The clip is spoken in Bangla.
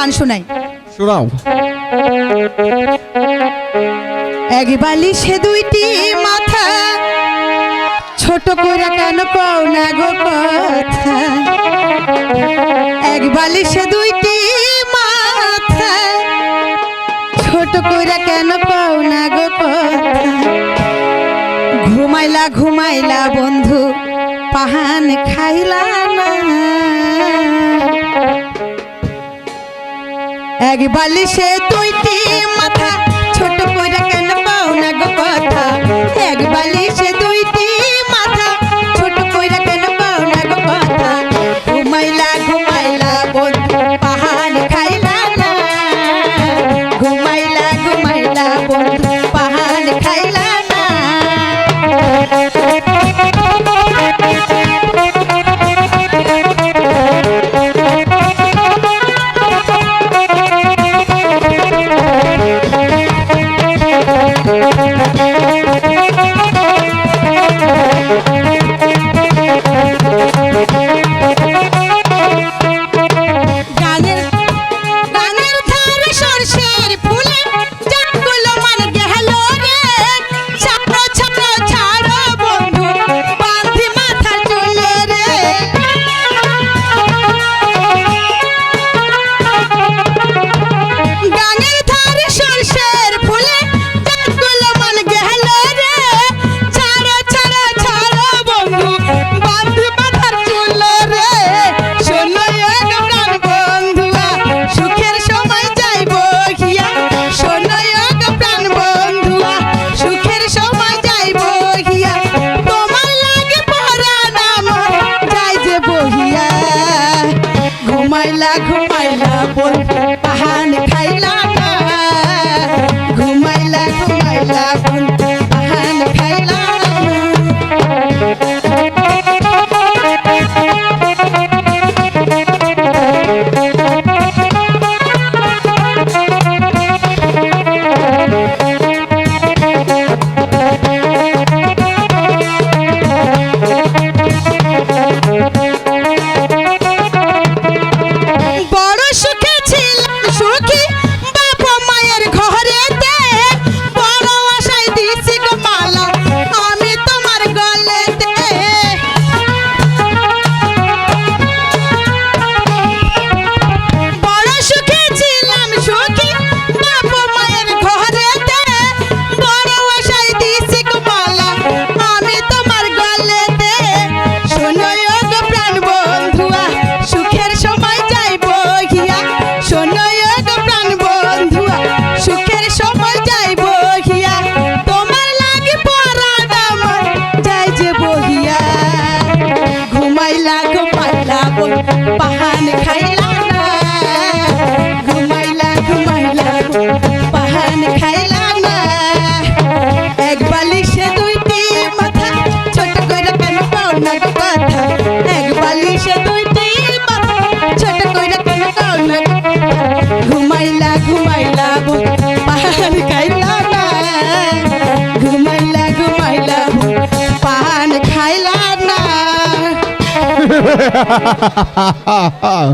গান শোনাই। শোনাও। এক বালিশে দুইটি মাথা, ছোট করে কেন কও না গো কথা। এক বালিশে দুইটি মাথা, ছোট করে কেন কও না গো কথা। ঘুমাইলা ঘুমাইলা বন্ধু পাহান খাইলা না। এক বালিশে দুইটি মাথা, ছোট কইরা কেন পাও না গো কথা। এক বালিশে দুইটি মাথা, ছোট কইরা কেন পাও না গো কথা। ঘুমাইলা ঘুমাইলা বন্ধু পাহান খাইলা না। ঘুমাইলা ঘুমাইলা বন্ধু পাহান খাইলা না। ঘুমাইলা ঘুমাইলা বন্ধু পাহান খাইলা না। ঘুমাইলা ঘুমাইলা বন্ধু পাহান খাইলা না। পাহান খাইলা না। ঘুমাইলা ঘুমাইলা পাহান খাইলা না। এক বালিশে দুইটি মাথা, ছোট কইরা কেন পাও না গো কথা। এক বালিশে দুইটি মাথা, ছোট কইরা কেন পাও না গো কথা। ঘুমাইলা ঘুমাইলা পাহান খাইলা না। ঘুমাইলা ঘুমাইলা পাহান খাইলা না।